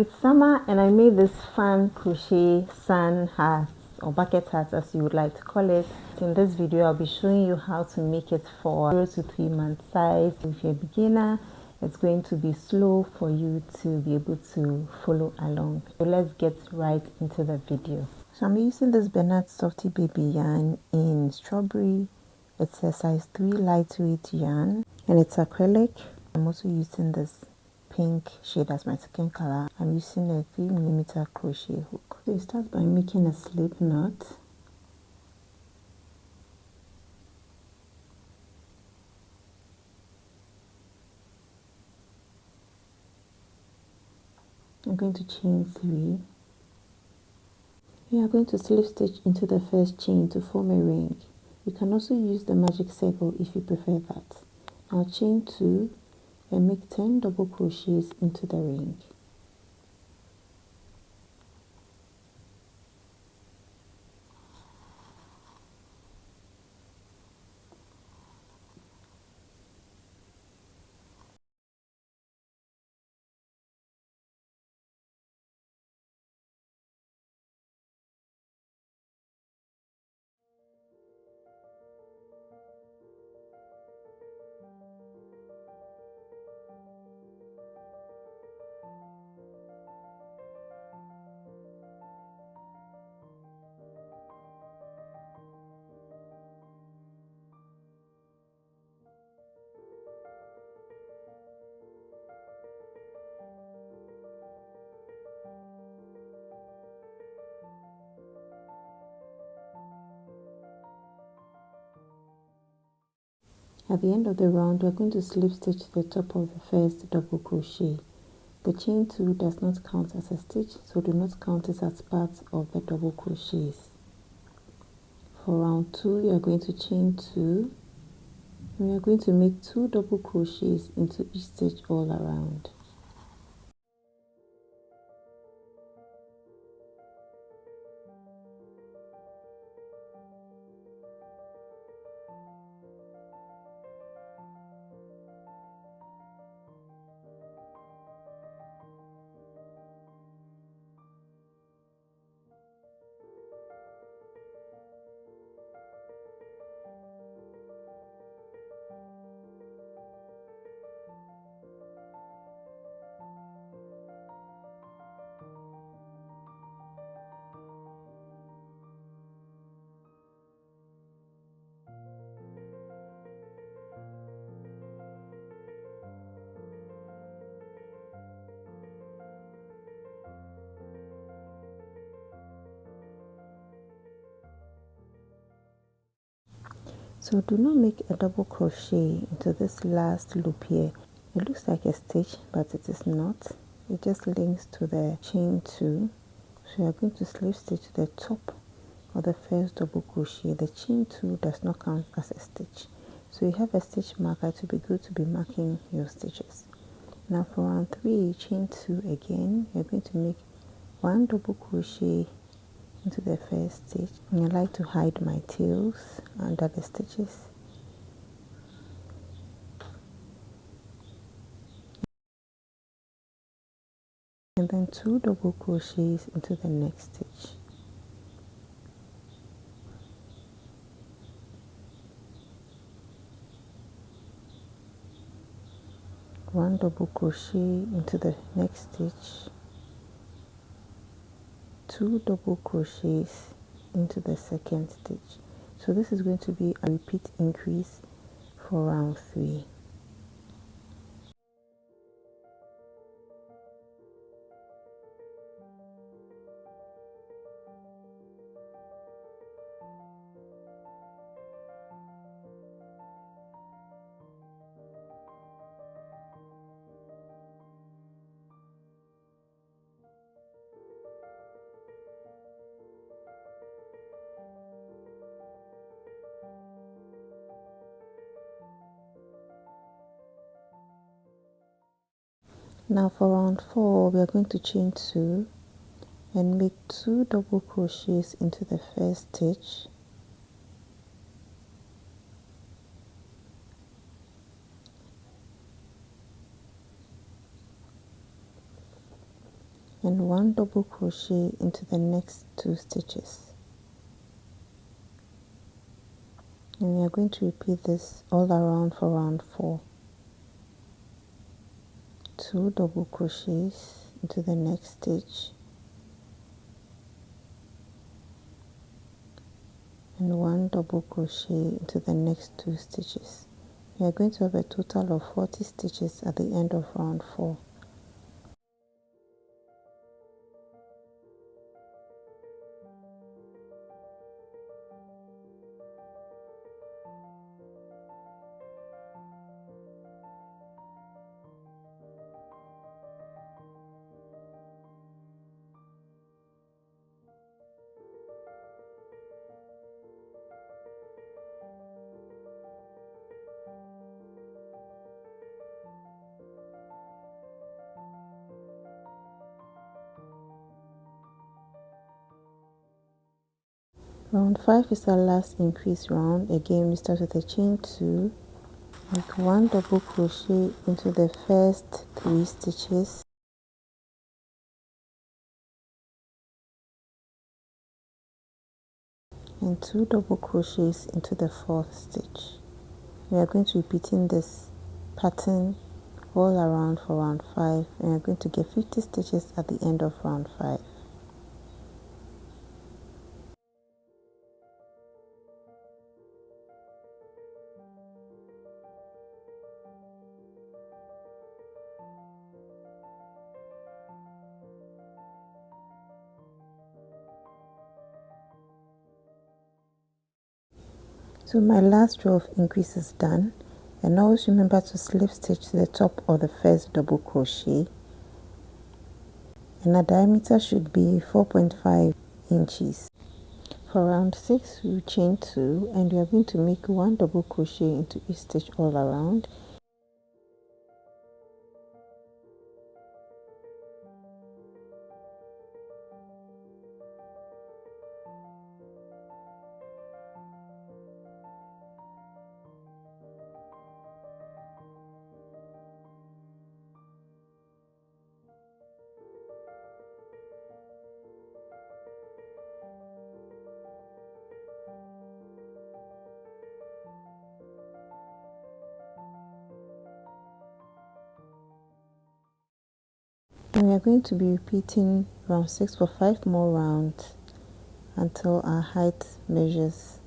It's summer and I made this fun crochet sun hat or bucket hat, as you would like to call it. In this video I'll be showing you how to make it for 0 to 3 month size. If you're a beginner, it's going to be slow for you to be able to follow along. So let's get right into the video. So I'm using this Bernard Softy Baby yarn in strawberry. It's a size 3 lightweight yarn and it's acrylic. I'm also using this pink shade as my second color. I'm using a 3mm crochet hook. So you start by making a slip knot. I'm going to chain 3. We are going to slip stitch into the first chain to form a ring. You can also use the magic circle if you prefer that. Now chain 2 and make 10 double crochets into the ring. At the end of the round, we're going to slip stitch to the top of the first double crochet. The chain 2 does not count as a stitch, so do not count it as part of the double crochets. For round 2, you are going to chain 2. We are going to make 2 double crochets into each stitch all around. So do not make a double crochet into this last loop here. It looks like a stitch, but it is not. It just links to the chain 2. So you are going to slip stitch to the top of the first double crochet. The chain 2 does not count as a stitch. So you have a stitch marker. It will be good to be marking your stitches. Now for round 3, chain 2 again. You're going to make 1 double crochet into the first stitch. And I like to hide my tails under the stitches. And then 2 double crochets into the next stitch. One double crochet into the next stitch. 2 double crochets into the second stitch. So this is going to be a repeat increase for round 3. Now for round 4, we are going to chain 2 and make 2 double crochets into the first stitch. and 1 double crochet into the next 2 stitches. And we are going to repeat this all around for round 4. 2 double crochets into the next stitch and 1 double crochet into the next 2 stitches. We are going to have a total of 40 stitches at the end of round 4. Round 5 is our last increase round. Again, we start with a chain 2, make 1 double crochet into the first 3 stitches and 2 double crochets into the 4th stitch. We are going to be repeating this pattern all around for round 5, and we are going to get 50 stitches at the end of round 5. So my last row of increase is done, and always remember to slip stitch to the top of the first double crochet, and the diameter should be 4.5 inches. For round 6 we chain 2, and we are going to make 1 double crochet into each stitch all around. And we are going to be repeating round 6 for 5 more rounds until our height measures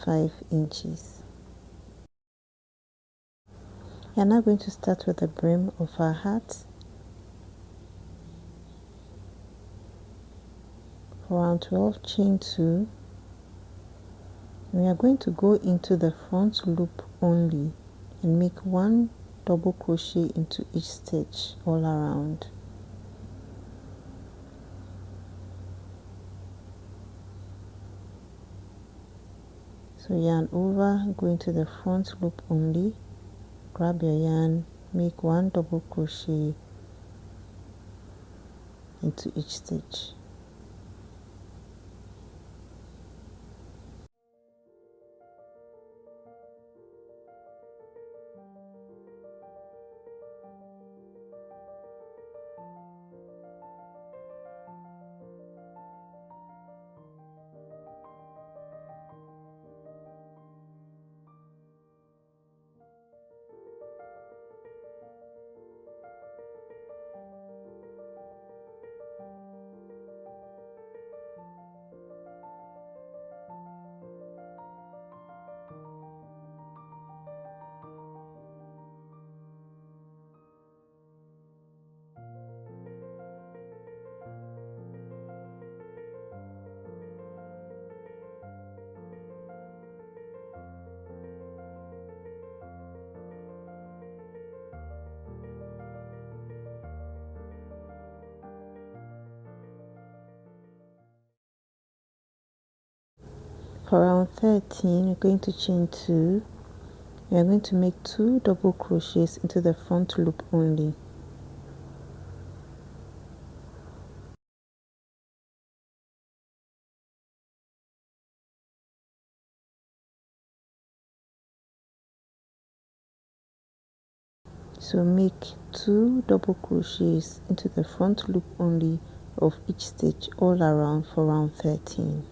5 inches. We are now going to start with the brim of our hat. For round 12, chain 2. We are going to go into the front loop only and make 1 double crochet into each stitch all around. So yarn over, go into the front loop only, grab your yarn, make 1 double crochet into each stitch. For round 13, we're going to chain 2. We are going to make 2 double crochets into the front loop only. So make 2 double crochets into the front loop only of each stitch all around for round 13.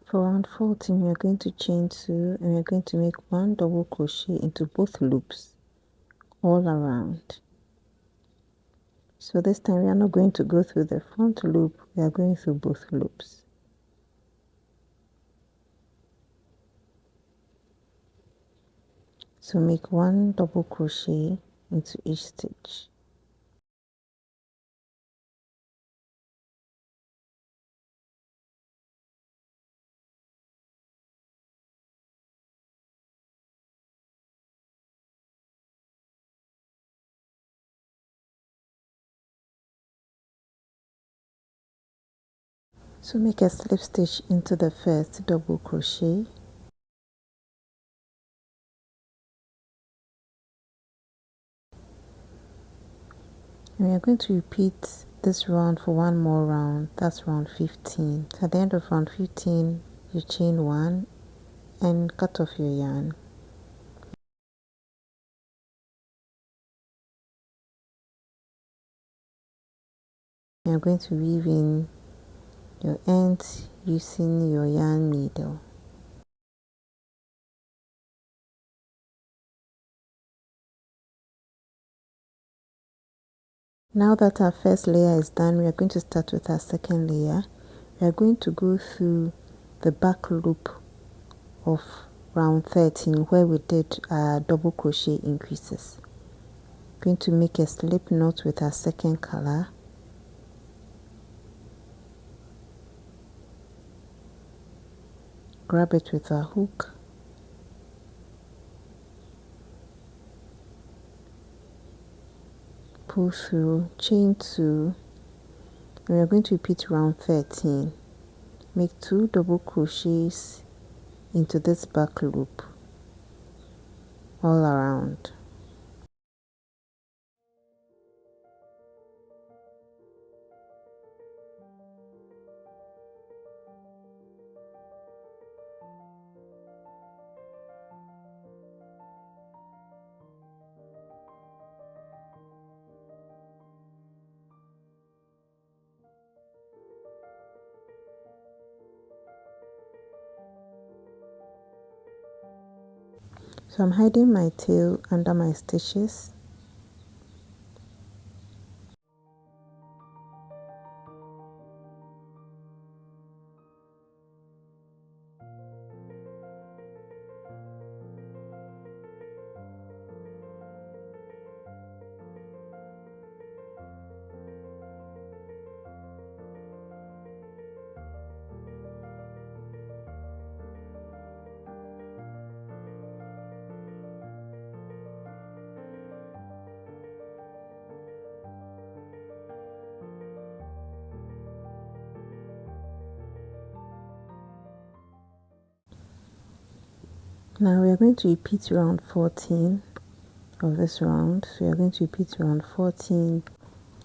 For round 14, we are going to chain 2 and we are going to make 1 double crochet into both loops all around. So this time we are not going to go through the front loop, we are going through both loops. So make 1 double crochet into each stitch. So make a slip stitch into the first double crochet. And we are going to repeat this round for 1 more round, that's round 15. So at the end of round 15, you chain 1 and cut off your yarn. You're going to weave in your ends using your yarn needle. Now that our first layer is done, we are going to start with our second layer. We are going to go through the back loop of round 13 where we did our double crochet increases. Going to make a slip knot with our second color. Grab it with our hook. Pull through, chain 2, and we are going to repeat round 13. Make 2 double crochets into this back loop all around. So I'm hiding my tail under my stitches. Now we are going to repeat round 14 of this round. So we are going to repeat round 14.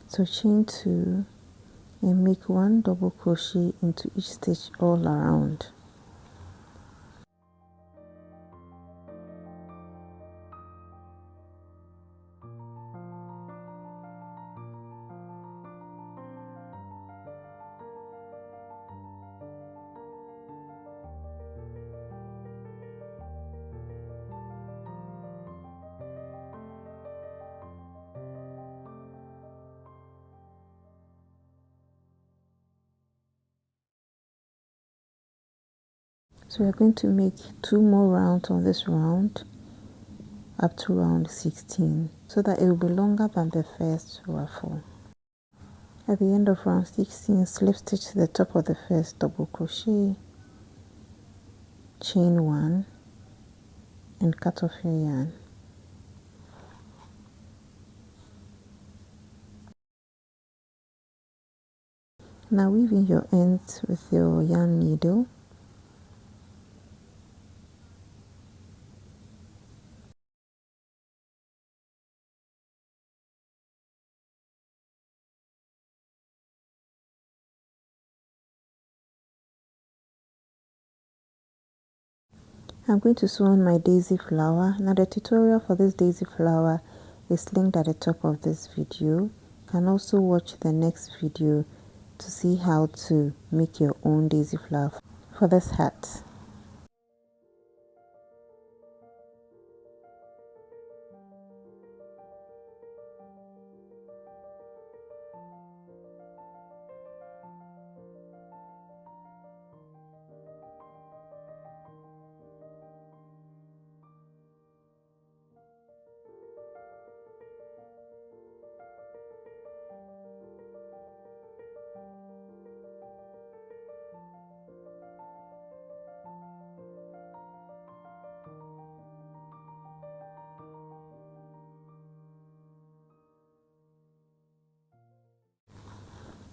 So chain 2 and make 1 double crochet into each stitch all around. So we are going to make 2 more rounds on this round. up to round 16 so that it will be longer than the first ruffle. At the end of round 16, slip stitch to the top of the first double crochet, chain 1 and cut off your yarn. Now weave in your ends with your yarn needle. I'm going to sew on my daisy flower. Now the tutorial for this daisy flower is linked at the top of this video. You can also watch the next video to see how to make your own daisy flower for this hat.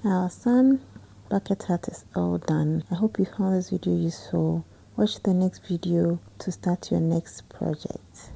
Our sun bucket hat is all done. I hope you found this video useful. Watch the next video to start your next project.